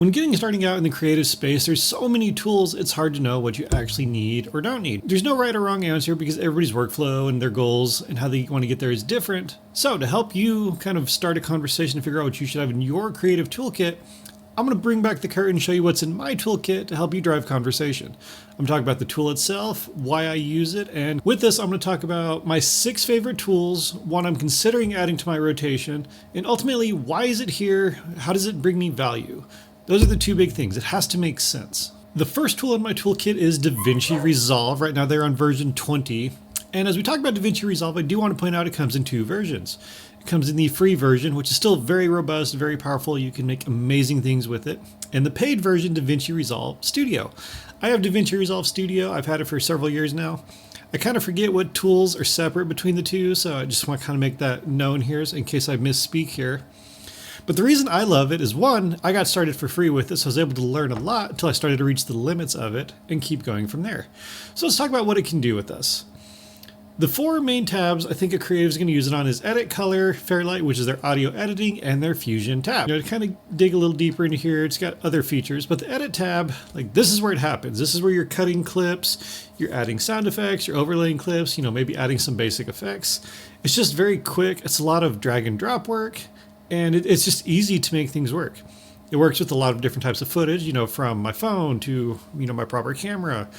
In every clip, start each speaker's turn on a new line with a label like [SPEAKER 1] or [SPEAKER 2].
[SPEAKER 1] When starting out in the creative space, there's so many tools, it's hard to know what you actually need or don't need. There's no right or wrong answer because everybody's workflow and their goals and how they want to get there is different. So to help you kind of start a conversation and figure out what you should have in your creative toolkit, I'm going to bring back the curtain and show you what's in my toolkit to help you drive conversation. I'm talking about the tool itself, why I use it, and with this I'm going to talk about my 6 favorite tools, one I'm considering adding to my rotation, and ultimately why is it here, how does it bring me value? Those are the 2 big things. It has to make sense. The first tool in my toolkit is DaVinci Resolve. Right now they're on version 20. And as we talk about DaVinci Resolve, I do want to point out it comes in 2 versions. It comes in the free version, which is still very robust, very powerful. You can make amazing things with it. And the paid version, DaVinci Resolve Studio. I have DaVinci Resolve Studio. I've had it for several years now. I kind of forget what tools are separate between the 2, so I just want to kind of make that known here in case I misspeak here. But the reason I love it is, one, I got started for free with it, so I was able to learn a lot until I started to reach the limits of it and keep going from there. So let's talk about what it can do with us. The 4 main tabs I think a creative is going to use it on is Edit, Color, Fairlight, which is their audio editing, and their Fusion tab. To kind of dig a little deeper into here, it's got other features, but the Edit tab, this is where it happens. This is where you're cutting clips, you're adding sound effects, you're overlaying clips, maybe adding some basic effects. It's just very quick. It's a lot of drag and drop work. And it's just easy to make things work. It works with a lot of different types of footage, from my phone to, my proper camera,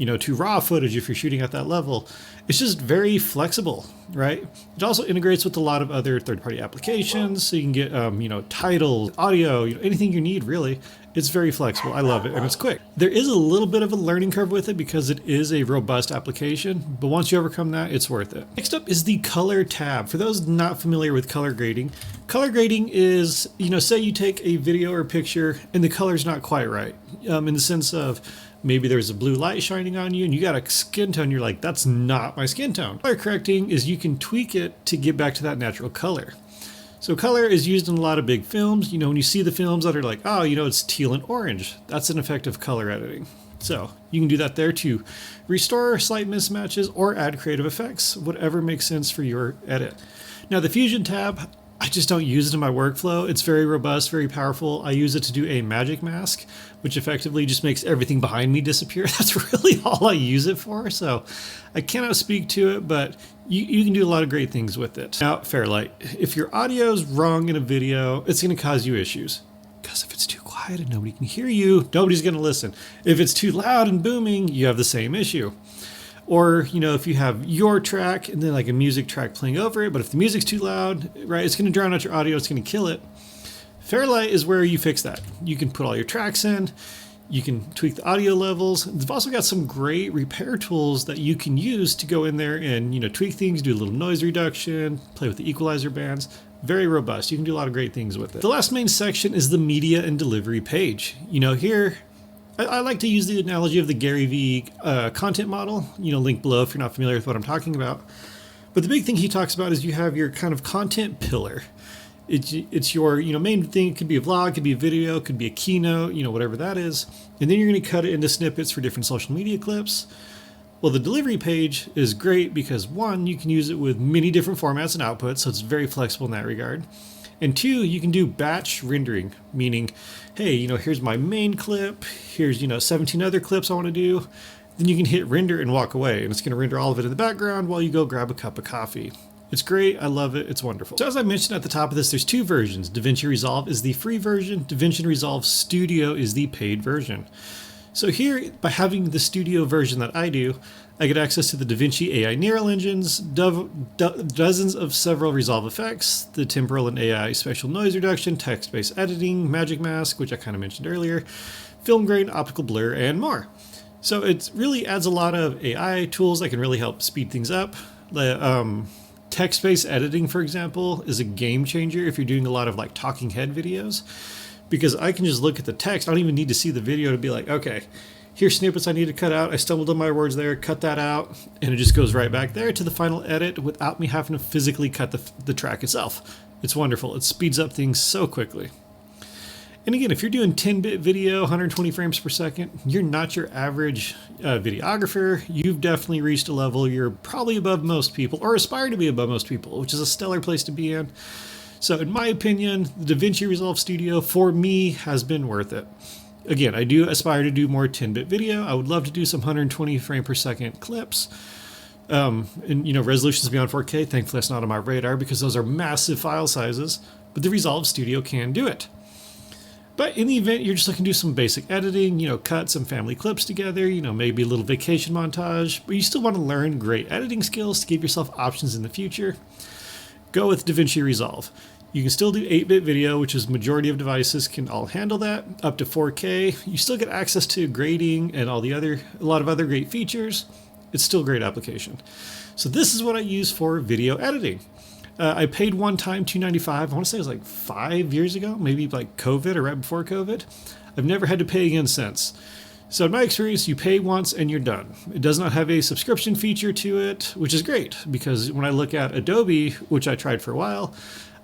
[SPEAKER 1] to raw footage if you're shooting at that level. It's just very flexible, right? It also integrates with a lot of other third-party applications, so you can get, titles, audio, anything you need, really. It's very flexible. I love it, and it's quick. There is a little bit of a learning curve with it because it is a robust application, but once you overcome that, it's worth it. Next up is the Color tab. For those not familiar with color grading is, say you take a video or picture and the color's not quite right, in the sense of maybe there's a blue light shining on you and you got a skin tone, you're like, that's not my skin tone. Color correcting is you can tweak it to get back to that natural color. So color is used in a lot of big films. When you see the films that are like, oh, it's teal and orange, that's an effective color editing. So you can do that there to restore slight mismatches or add creative effects, whatever makes sense for your edit. Now the Fusion tab, I just don't use it in my workflow. It's very robust, very powerful. I use it to do a magic mask, which effectively just makes everything behind me disappear. That's really all I use it for. So I cannot speak to it, but you can do a lot of great things with it. Now, Fairlight. If your audio is wrong in a video, it's going to cause you issues. Because if it's too quiet and nobody can hear you, nobody's going to listen. If it's too loud and booming, you have the same issue. Or, if you have your track and then like a music track playing over it, but if the music's too loud, right, it's going to drown out your audio, it's going to kill it. Fairlight is where you fix that. You can put all your tracks in, you can tweak the audio levels. They've also got some great repair tools that you can use to go in there and, tweak things, do a little noise reduction, play with the equalizer bands. Very robust. You can do a lot of great things with it. The last main section is the media and delivery page. Here, I like to use the analogy of the Gary Vee content model, link below if you're not familiar with what I'm talking about. But the big thing he talks about is you have your kind of content pillar. It's your main thing. It could be a vlog, it could be a video, it could be a keynote, whatever that is. And then you're going to cut it into snippets for different social media clips. Well, the delivery page is great because, one, you can use it with many different formats and outputs, so it's very flexible in that regard. And 2, you can do batch rendering, meaning, hey, here's my main clip, here's, 17 other clips I want to do. Then you can hit render and walk away, and it's going to render all of it in the background while you go grab a cup of coffee. It's great. I love it. It's wonderful. So as I mentioned at the top of this, there's 2 versions. DaVinci Resolve is the free version. DaVinci Resolve Studio is the paid version. So here, by having the studio version that I do, I get access to the DaVinci AI neural engines, dozens of several Resolve effects, the temporal and AI spatial noise reduction, text-based editing, magic mask, which I kind of mentioned earlier, film grain, optical blur, and more. So it really adds a lot of AI tools that can really help speed things up. Text-based editing, for example, is a game changer if you're doing a lot of talking head videos, because I can just look at the text. I don't even need to see the video to be like, okay, here's snippets I need to cut out. I stumbled on my words there, cut that out, and it just goes right back there to the final edit without me having to physically cut the track itself. It's wonderful. It speeds up things so quickly. And again, if you're doing 10-bit video, 120 frames per second, you're not your average videographer. You've definitely reached a level you're probably above most people, or aspire to be above most people, which is a stellar place to be in. So in my opinion, the DaVinci Resolve Studio for me has been worth it. Again, I do aspire to do more 10-bit video. I would love to do some 120 frame per second clips. And resolutions beyond 4K, thankfully that's not on my radar because those are massive file sizes, but the Resolve Studio can do it. But in the event you're just looking to do some basic editing, cut some family clips together, maybe a little vacation montage, but you still want to learn great editing skills to give yourself options in the future, go with DaVinci Resolve. You can still do 8-bit video, which is majority of devices can all handle that, up to 4K. You still get access to grading and a lot of other great features. It's still a great application. So this is what I use for video editing. I paid one time $295. I want to say it was like 5 years ago, maybe like COVID or right before COVID. I've never had to pay again since. So in my experience, you pay once and you're done. It does not have a subscription feature to it, which is great because when I look at Adobe, which I tried for a while,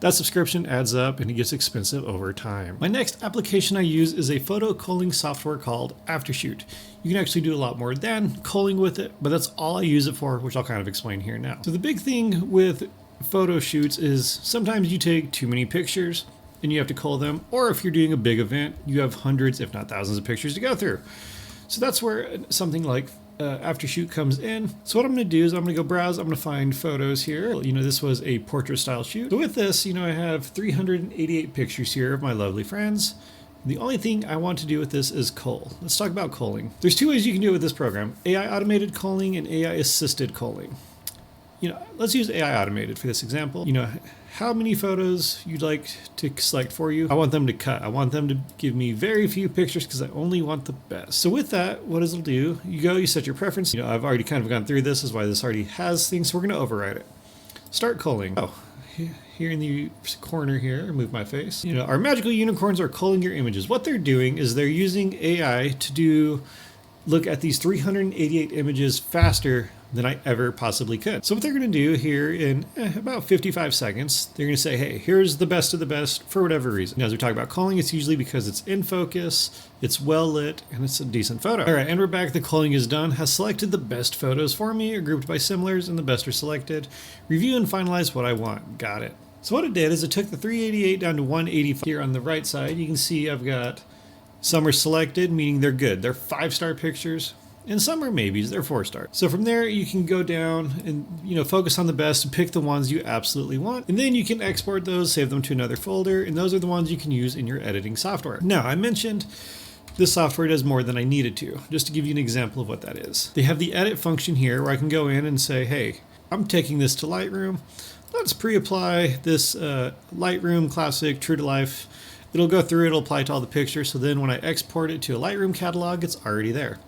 [SPEAKER 1] that subscription adds up and it gets expensive over time. My next application I use is a photo culling software called Aftershoot. You can actually do a lot more than culling with it, but that's all I use it for, which I'll kind of explain here now. So the big thing with photo shoots is sometimes you take too many pictures and you have to cull them, or if you're doing a big event, you have hundreds, if not thousands of pictures to go through. So that's where something like Aftershoot comes in. So what I'm going to do is I'm going to go browse. I'm going to find photos here. This was a portrait style shoot. So with this, I have 388 pictures here of my lovely friends. The only thing I want to do with this is cull. Let's talk about culling. There's two ways you can do it with this program: AI automated culling and AI assisted culling. Let's use AI automated for this example. How many photos you'd like to select for you. I want them to cut. I want them to give me very few pictures because I only want the best. So with that, what it'll do, you set your preference. I've already kind of gone through this, is why this already has things, so we're going to override it. Start culling. Oh, here in the corner here, move my face. Our magical unicorns are culling your images. What they're doing is they're using AI to look at these 388 images faster than I ever possibly could. So what they're going to do here in about 55 seconds, they're going to say, hey, here's the best of the best for whatever reason. Now, as we talk about culling, it's usually because it's in focus, it's well lit, and it's a decent photo. All right, and we're back. The culling is done. Has selected the best photos for me, are grouped by similars, and the best are selected. Review and finalize what I want. Got it. So what it did is it took the 388 down to 185. Here on the right side, you can see I've got some are selected, meaning they're good. They're 5-star pictures. And some are maybes, they're 4-star. So from there, you can go down and focus on the best and pick the ones you absolutely want. And then you can export those, save them to another folder, and those are the ones you can use in your editing software. Now, I mentioned this software does more than I needed to, just to give you an example of what that is. They have the edit function here where I can go in and say, hey, I'm taking this to Lightroom. Let's pre-apply this Lightroom Classic True to Life. It'll go through, it'll apply to all the pictures. So then when I export it to a Lightroom catalog, it's already there.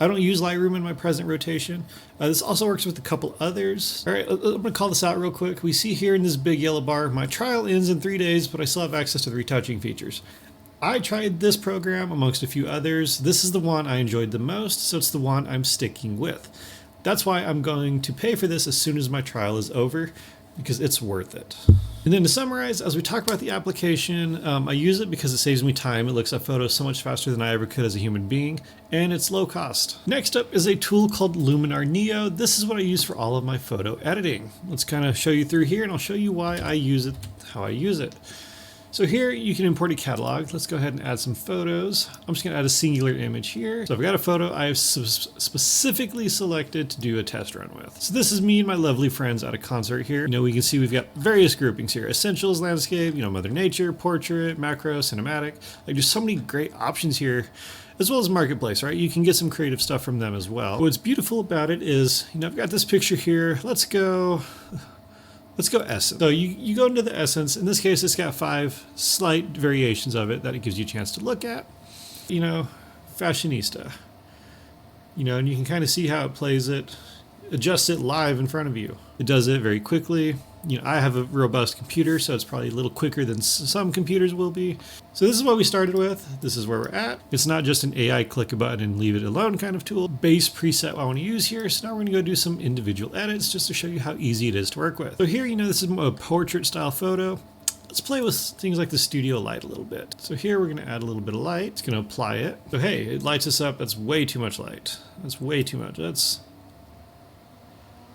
[SPEAKER 1] I don't use Lightroom in my present rotation. This also works with a couple others. All right, I'm going to call this out real quick. We see here in this big yellow bar, my trial ends in 3 days, but I still have access to the retouching features. I tried this program amongst a few others. This is the one I enjoyed the most, so it's the one I'm sticking with. That's why I'm going to pay for this as soon as my trial is over, because it's worth it. And then to summarize, as we talk about the application, I use it because it saves me time. It looks at photos so much faster than I ever could as a human being, and it's low cost. Next up is a tool called Luminar Neo. This is what I use for all of my photo editing. Let's kind of show you through here, and I'll show you why I use it, how I use it. So here you can import a catalog. Let's go ahead and add some photos. I'm just gonna add a singular image here. So I've got a photo I've specifically selected to do a test run with. So this is me and my lovely friends at a concert here. We can see we've got various groupings here. Essentials, landscape, Mother Nature, portrait, macro, cinematic. Like there's so many great options here, as well as marketplace, right? You can get some creative stuff from them as well. What's beautiful about it is, I've got this picture here. Let's go essence. So you go into the essence. In this case, it's got 5 slight variations of it that it gives you a chance to look at. Fashionista. And you can kind of see how it plays it, adjusts it live in front of you. It does it very quickly. I have a robust computer, so it's probably a little quicker than some computers will be. So this is what we started with. This is where we're at. It's not just an AI click a button and leave it alone kind of tool. Base preset I want to use here. So now we're going to go do some individual edits just to show you how easy it is to work with. So here, this is a portrait style photo. Let's play with things like the studio light a little bit. So here we're going to add a little bit of light. It's going to apply it. So hey, it lights us up. That's way too much light. That's way too much. Let's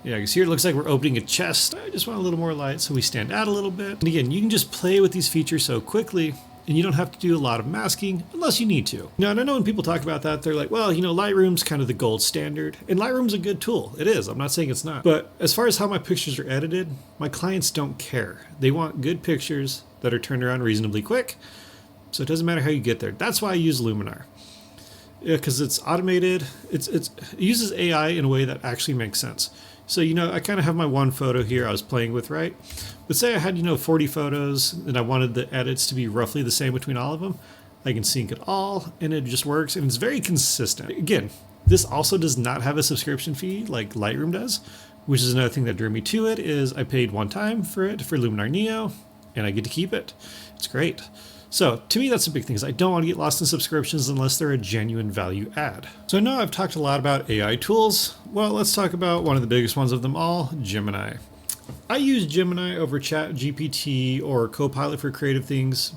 [SPEAKER 1] Yeah, because here it looks like we're opening a chest. I just want a little more light so we stand out a little bit. And again, you can just play with these features so quickly, and you don't have to do a lot of masking unless you need to. Now, and I know when people talk about that, they're like, well, Lightroom's kind of the gold standard. And Lightroom's a good tool. It is. I'm not saying it's not. But as far as how my pictures are edited, my clients don't care. They want good pictures that are turned around reasonably quick. So it doesn't matter how you get there. That's why I use Luminar. Yeah, because it's automated. It uses AI in a way that actually makes sense. So, I kind of have my one photo here I was playing with, right? But say I had, 40 photos and I wanted the edits to be roughly the same between all of them. I can sync it all and it just works and it's very consistent. Again, this also does not have a subscription fee like Lightroom does, which is another thing that drew me to it is I paid one time for it for Luminar Neo and I get to keep it. It's great. So to me, that's a big thing is I don't want to get lost in subscriptions unless they're a genuine value add. So I know I've talked a lot about AI tools. Well, let's talk about one of the biggest ones of them all, Gemini. I use Gemini over ChatGPT or Copilot for creative things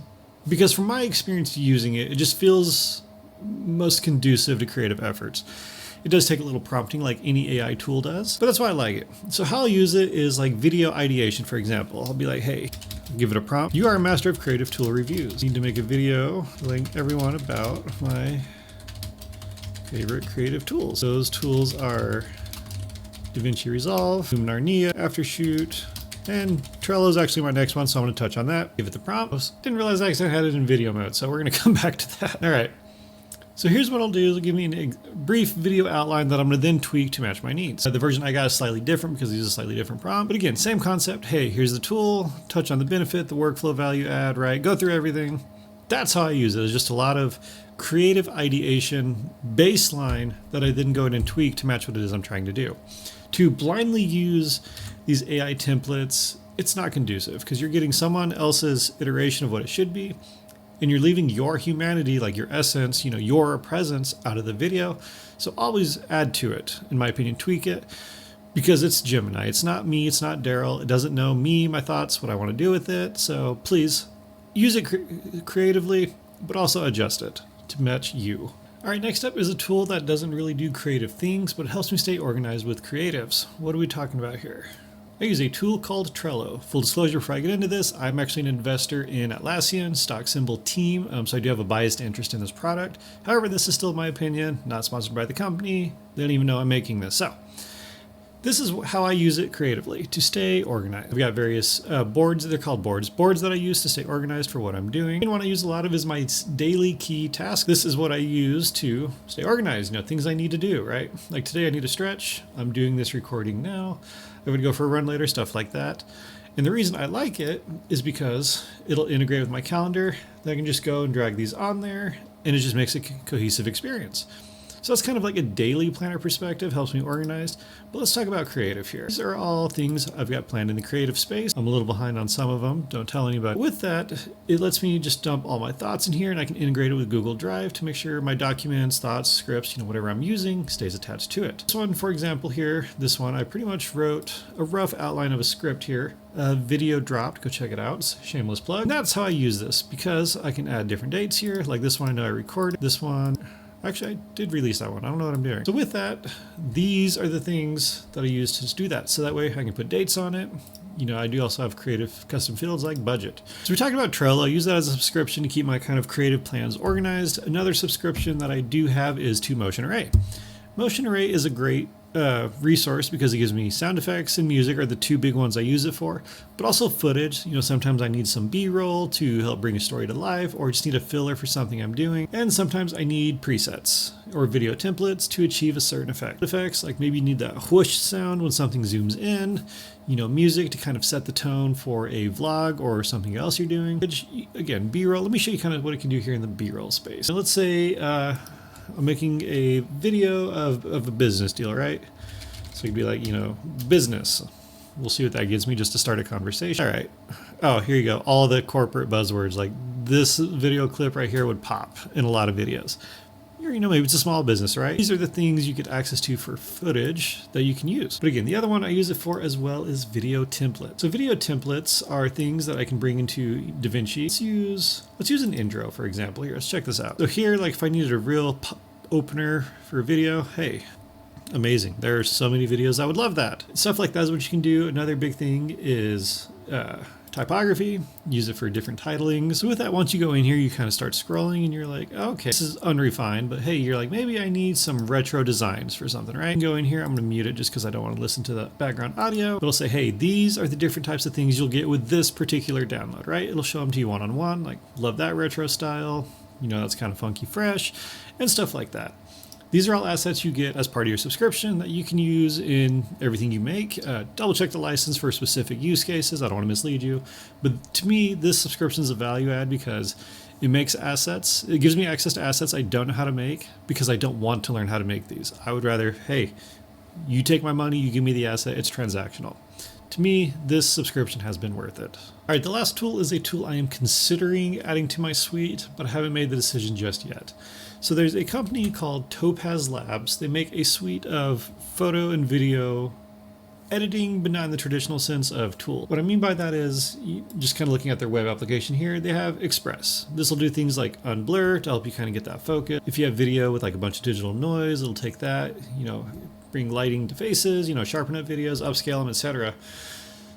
[SPEAKER 1] because from my experience using it, it just feels most conducive to creative efforts. It does take a little prompting like any AI tool does, but that's why I like it. So how I'll use it is like video ideation, for example. I'll be like, hey, give it a prompt. You are a master of creative tool reviews. I need to make a video telling everyone about my favorite creative tools. Those tools are DaVinci Resolve, Luminar Neo, Aftershoot, and Trello is actually my next one, so I'm going to touch on that. Give it the prompt. Didn't realize I actually had it in video mode, so we're going to come back to that. All right. So here's what I'll do. It'll give me a brief video outline that I'm going to then tweak to match my needs. The version I got is slightly different because it uses a slightly different prompt. But again, same concept. Hey, here's the tool. Touch on the benefit, the workflow value add, right? Go through everything. That's how I use it. It's just a lot of creative ideation baseline that I then go in and tweak to match what it is I'm trying to do. To blindly use these AI templates, it's not conducive because you're getting someone else's iteration of what it should be. And you're leaving your humanity, like your essence, your presence out of the video. So always add to it, in my opinion, tweak it, because it's Gemini. It's not me, it's not Daryl. It doesn't know me, my thoughts, what I want to do with it. So please use it creatively, but also adjust it to match you. All right, next up is a tool that doesn't really do creative things, but it helps me stay organized with creatives. What are we talking about here? I use a tool called Trello. Full disclosure before I get into this, I'm actually an investor in Atlassian, stock symbol team, so I do have a biased interest in this product. However, this is still my opinion, not sponsored by the company. They don't even know I'm making this. So this is how I use it creatively to stay organized. I've got various boards, they're called boards that I use to stay organized for what I'm doing. And what I use a lot of is my daily key task. This is what I use to stay organized, things I need to do, right? Like today I need to stretch. I'm doing this recording now. I'm going to go for a run later, stuff like that. And the reason I like it is because it'll integrate with my calendar. I can just go and drag these on there, and it just makes a cohesive experience. So that's kind of like a daily planner perspective, helps me organized. But let's talk about creative here. These are all things I've got planned in the creative space. I'm a little behind on some of them, don't tell anybody. With that, it lets me just dump all my thoughts in here and I can integrate it with Google Drive to make sure my documents, thoughts, scripts, whatever I'm using stays attached to it. This one, for example here, I pretty much wrote a rough outline of a script here. Video dropped, go check it out, it's a shameless plug. And that's how I use this because I can add different dates here. Like this one I know I recorded, this one, actually, I did release that one. I don't know what I'm doing. So with that, these are the things that I use to do that. So that way I can put dates on it. I do also have creative custom fields like budget. So we talked about Trello. I use that as a subscription to keep my kind of creative plans organized. Another subscription that I do have is to Motion Array. Motion Array is a great resource because it gives me sound effects and music are the two big ones I use it for, but also footage. Sometimes I need some B-roll to help bring a story to life or just need a filler for something I'm doing. And sometimes I need presets or video templates to achieve a certain effect. Effects, like maybe you need that whoosh sound when something zooms in, music to kind of set the tone for a vlog or something else you're doing. Which, again, B-roll, let me show you kind of what it can do here in the B-roll space. So let's say, I'm making a video of a business deal, right? So you'd be like, business. We'll see what that gives me just to start a conversation. All right. Oh, here you go. All the corporate buzzwords, like this video clip right here would pop in a lot of videos. Or, maybe it's a small business, right? These are the things you get access to for footage that you can use. But again, the other one I use it for as well is video templates. So video templates are things that I can bring into DaVinci. Let's use an intro, for example. Here, let's check this out. So here, like if I needed a real opener for a video, hey, amazing. There are so many videos. I would love that. Stuff like that is what you can do. Another big thing is typography. Use it for different titling. So with that, once you go in here, you kind of start scrolling and you're like, okay, this is unrefined, but hey, you're like, maybe I need some retro designs for something, right? Go in here, I'm gonna mute it just because I don't want to listen to the background audio. It'll say, hey, these are the different types of things you'll get with this particular download, right? It'll show them to you one-on-one, like, love that retro style. You know, that's kind of funky fresh and stuff like that. These are all assets you get as part of your subscription that you can use in everything you make. Double check the license for specific use cases. I don't want to mislead you. But to me, this subscription is a value add because it makes assets. It gives me access to assets I don't know how to make because I don't want to learn how to make these. I would rather, hey, you take my money, you give me the asset, it's transactional. To me, this subscription has been worth it. All right, the last tool is a tool I am considering adding to my suite, but I haven't made the decision just yet. So there's a company called Topaz Labs. They make a suite of photo and video editing, but not in the traditional sense of tool. What I mean by that is, just kind of looking at their web application here, they have Express. This will do things like unblur to help you kind of get that focus. If you have video with like a bunch of digital noise, it'll take that, bring lighting to faces, sharpen up videos, upscale them, etc.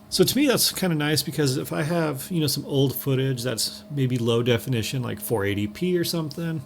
[SPEAKER 1] So to me, that's kind of nice because if I have, some old footage that's maybe low definition, like 480p or something,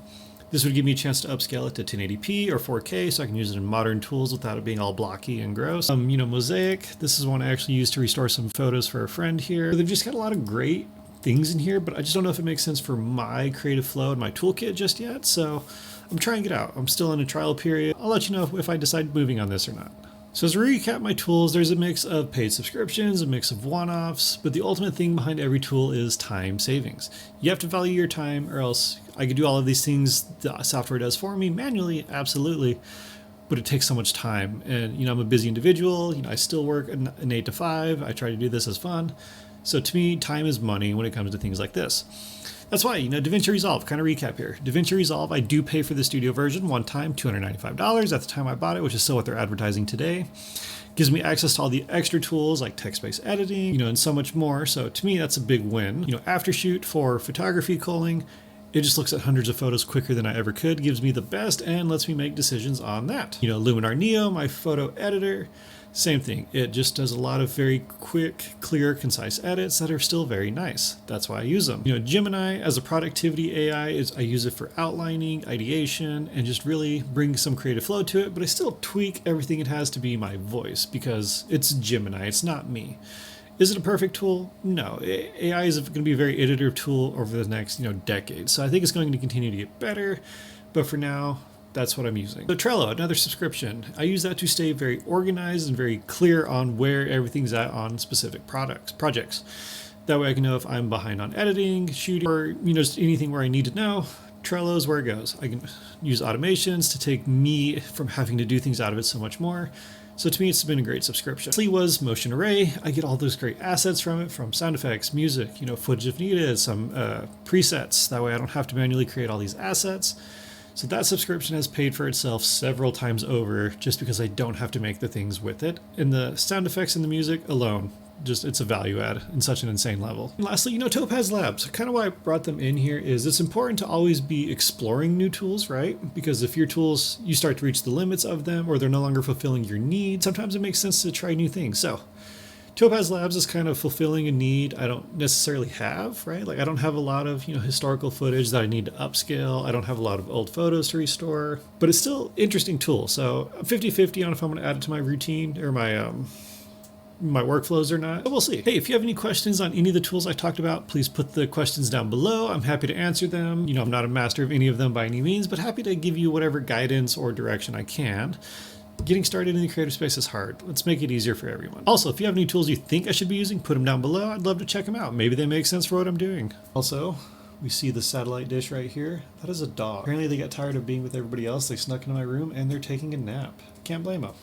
[SPEAKER 1] this would give me a chance to upscale it to 1080p or 4K so I can use it in modern tools without it being all blocky and gross. Mosaic, this is one I actually used to restore some photos for a friend here. They've just got a lot of great things in here, but I just don't know if it makes sense for my creative flow and my toolkit just yet. So I'm trying it out. I'm still in a trial period. I'll let you know if I decide moving on this or not. So as a recap my tools, there's a mix of paid subscriptions, a mix of one-offs, but the ultimate thing behind every tool is time savings. You have to value your time or else I could do all of these things the software does for me manually, absolutely, but it takes so much time. And, I'm a busy individual, I still work an 8 to 5, I try to do this as fun. So to me, time is money when it comes to things like this. That's why, DaVinci Resolve, kind of recap here. DaVinci Resolve, I do pay for the studio version one time, $295 at the time I bought it, which is still what they're advertising today. Gives me access to all the extra tools like text-based editing, and so much more. So to me, that's a big win. Aftershoot for photography culling, it just looks at hundreds of photos quicker than I ever could, gives me the best, and lets me make decisions on that. Luminar Neo, my photo editor, same thing. It just does a lot of very quick, clear, concise edits that are still very nice. That's why I use them. Gemini as a productivity AI, I use it for outlining, ideation, and just really bring some creative flow to it, but I still tweak everything it has to be my voice because it's Gemini, it's not me. Is it a perfect tool? No. AI is going to be a very iterative tool over the next, decade. So I think it's going to continue to get better, but for now, that's what I'm using. So Trello, another subscription. I use that to stay very organized and very clear on where everything's at on specific projects. That way I can know if I'm behind on editing, shooting, or just anything where I need to know. Trello is where it goes. I can use automations to take me from having to do things out of it so much more. So to me, it's been a great subscription. Lastly was Motion Array. I get all those great assets from it, from sound effects, music, footage if needed, some presets. That way I don't have to manually create all these assets. So that subscription has paid for itself several times over just because I don't have to make the things with it. And the sound effects and the music alone, it's a value add in such an insane level. And lastly, Topaz Labs. Kind of why I brought them in here is it's important to always be exploring new tools, right? Because if your tools, you start to reach the limits of them or they're no longer fulfilling your needs, sometimes it makes sense to try new things. So Topaz Labs is kind of fulfilling a need I don't necessarily have, right? Like I don't have a lot of, historical footage that I need to upscale. I don't have a lot of old photos to restore, but it's still an interesting tool. So I'm 50-50 on if I'm going to add it to my routine or my workflows or not. But we'll see. Hey, if you have any questions on any of the tools I talked about, please put the questions down below. I'm happy to answer them. I'm not a master of any of them by any means, but happy to give you whatever guidance or direction I can. Getting started in the creative space is hard. Let's make it easier for everyone. Also, if you have any tools you think I should be using, put them down below. I'd love to check them out. Maybe they make sense for what I'm doing. Also, we see the satellite dish right here. That is a dog. Apparently they got tired of being with everybody else. They snuck into my room and they're taking a nap. Can't blame them.